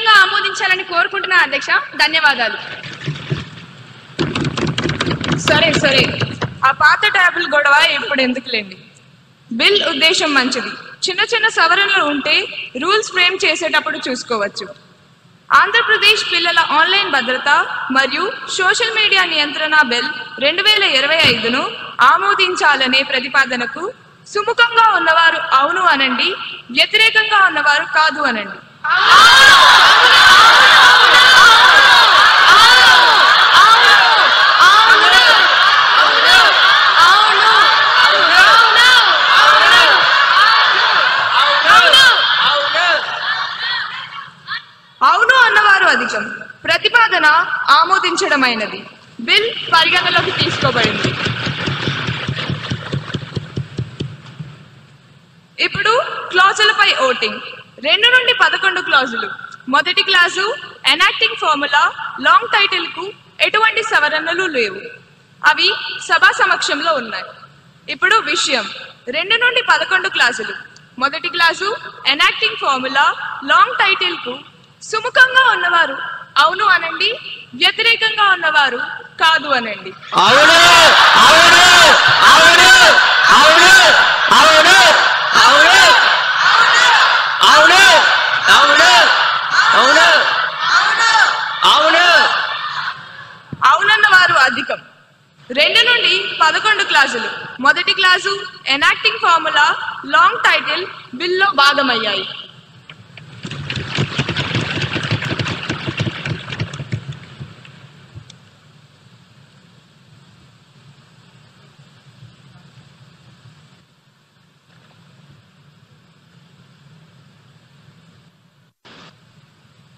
ఏకగ్రీవంగా ఆమోదించాలని కోరుకుంటున్నాను అధ్యక్ష. ధన్యవాదాలు. సరే సరే, ఆ పాత ట్యాబుల్ గొడవ ఇప్పుడు ఎందుకులేండి. బిల్ ఉద్దేశం మంచిది. చిన్న చిన్న సవరణలు ఉంటే రూల్స్ ఫ్రేమ్ చేసేటప్పుడు చూసుకోవచ్చు. ఆంధ్రప్రదేశ్ పిల్లల ఆన్లైన్ భద్రత మరియు సోషల్ మీడియా నియంత్రణ బిల్ 2025ను ఆమోదించాలనే ప్రతిపాదనకు సుముఖంగా ఉన్నవారు అవును అనండి, వ్యతిరేకంగా ఉన్నవారు కాదు అనండి. అవును అన్నవారు అధికం. ప్రతిపాదన ఆమోదించడమైనది. బిల్ పరిగణలోకి తీసుకోబడింది. ఇప్పుడు క్లాజులపై ఓటింగ్. 2 నుండి 11 క్లాజులు. మొదటి clause enacting formula long title కు ఎటువంటి సవరణలు లేవు. అవి సభా సమక్షంలో ఉన్నాయి. ఇప్పుడు విషయం. 2 నుండి 11 క్లాజులు. మొదటి clause enacting formula long title కు సుముఖంగా ఉన్నవారు అవును అనండి, వ్యతిరేకంగా ఉన్నవారు కాదు అనండి. అవునన్న వారు అధికం. 2 నుండి 11 క్లాజులు. మొదటి clause enacting formula long title బిల్లో భాగమయ్యాయి.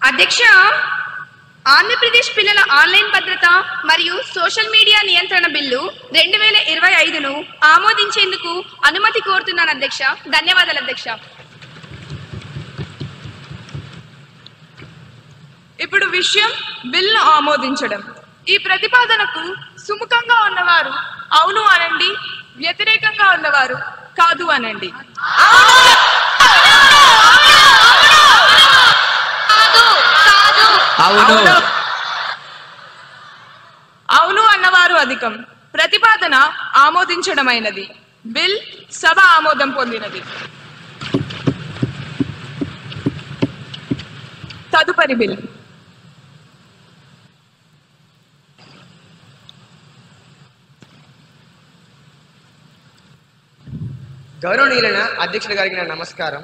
అధ్యక్ష, ఆంధ్రప్రదేశ్ పిల్లల ఆన్లైన్ భద్రత మరియు సోషల్ మీడియా నియంత్రణ బిల్లు 2025ను ఆమోదించేందుకు అనుమతి కోరుతున్నాను అధ్యక్ష. ధన్యవాదాలు అధ్యక్ష. ఇప్పుడు విషయం బిల్లు ఆమోదించడం. ఈ ప్రతిపాదనకు సుముఖంగా ఉన్నవారు అవును అనండి, వ్యతిరేకంగా ఉన్నవారు కాదు అనండి. అవును అన్నవారు అధికం. ప్రతిపాదన ఆమోదించడమైనది. బిల్ సభ ఆమోదం పొందినది. తదుపరి బిల్. గౌరవనీయులైన అధ్యక్షుల గారికి నా నమస్కారం.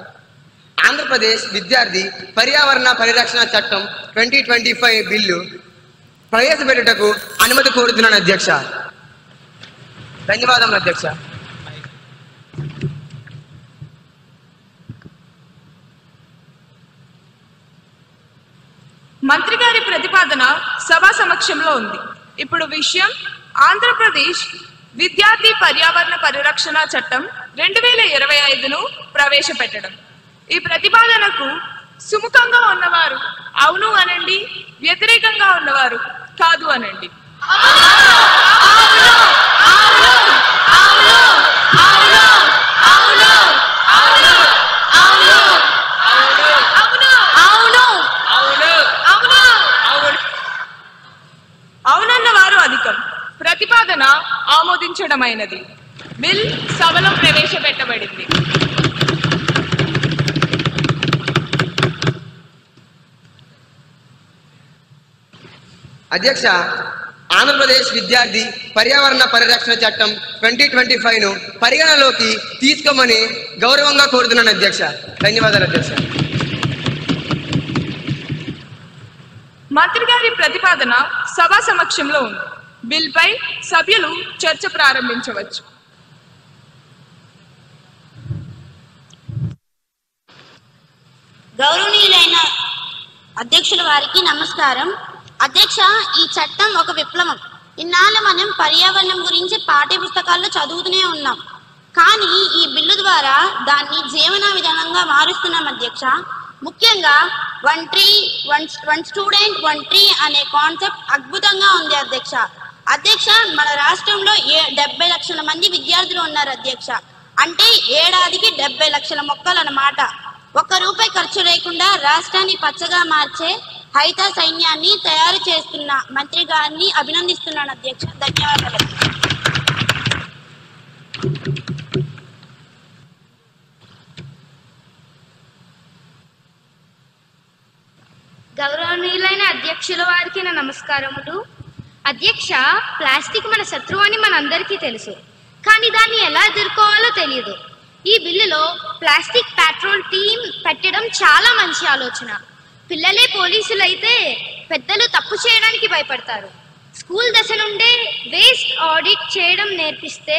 ఆంధ్రప్రదేశ్ విద్యార్థి పర్యావరణ పరిరక్షణ చట్టం 2025 బిల్లు ప్రవేశపెట్టుటకు అనుమతి కోరుతున్నాను అధ్యక్ష. ధన్యవాదములు అధ్యక్ష. మంత్రి గారి ప్రతిపాదన సభా సమక్షంలో ఉంది. ఇప్పుడు విషయం ఆంధ్రప్రదేశ్ విద్యార్థి పర్యావరణ పరిరక్షణ చట్టం 2025ను ప్రవేశపెట్టడం. ఈ ప్రతిపాదనకు సుముఖంగా ఉన్నవారు అవును అనండి, వ్యతిరేకంగా ఉన్నవారు కాదు అనండి. అవునన్న వారు అధికం. ప్రతిపాదన ఆమోదించడమైనది. బిల్ సభలో ప్రవేశపెట్టబడింది. అధ్యక్ష, ఆంధ్రప్రదేశ్ విద్యార్థి పర్యావరణ పరిరక్షణ చట్టం 2025ను పరిగణలోకి తీసుకోమని గౌరవంగా కోరుతున్నాను అధ్యక్ష. ధన్యవాదాలు అధ్యక్ష. మంత్రి గారి ప్రతిపాదన సభా సమక్షంలో ఉంది. బిల్ పై సభ్యులు చర్చ ప్రారంభించవచ్చు. గౌరవనీయులైన అధ్యక్షుల వారికి నమస్కారం. అధ్యక్ష, ఈ చట్టం ఒక విప్లవం. ఇన్నాళ్ళు మనం పర్యావరణం గురించి పాఠ్య పుస్తకాల్లో చదువుతూనే ఉన్నాం, కానీ ఈ బిల్లు ద్వారా దాన్ని జీవన విధానంగా మారుస్తున్నాం అధ్యక్ష. ముఖ్యంగా వన్ స్టూడెంట్ 1 ట్రీ అనే కాన్సెప్ట్ అద్భుతంగా ఉంది అధ్యక్ష. అధ్యక్ష, మన రాష్ట్రంలో 70 లక్షల మంది విద్యార్థులు ఉన్నారు అధ్యక్ష. అంటే ఏడాదికి 70 లక్షల మొక్కలు అన్నమాట. ₹1 ఖర్చు లేకుండా రాష్ట్రాన్ని పచ్చగా మార్చే హైత సైన్యాన్ని తయారు చేస్తున్న మంత్రి గారిని అభినందిస్తున్నాను అధ్యక్ష. ధన్యవాదాలు. గౌరవనీయులైన అధ్యక్షుల వారికి నా నమస్కారములు. అధ్యక్ష, ప్లాస్టిక్ మన శత్రువు అని మనందరికీ తెలుసు, కానీ దాన్ని ఎలా ఎదుర్కోవాలో తెలియదు. ఈ బిల్లులో ప్లాస్టిక్ పెట్రోల్ టీం పెట్టడం చాలా మంచి ఆలోచన. పిల్లలే పోలీసులు అయితే పెద్దలు తప్పు చేయడానికి భయపడతారు. స్కూల్ దశ నుండే వేస్ట్ ఆడిట్ చేయడం నేర్పిస్తే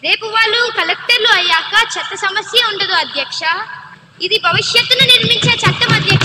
రేపు వాళ్ళు కలెక్టర్లు అయ్యాక చెత్త సమస్య ఉండదు అధ్యక్ష. ఇది భవిష్యత్తును నిర్మించే చట్టం అధ్యక్ష.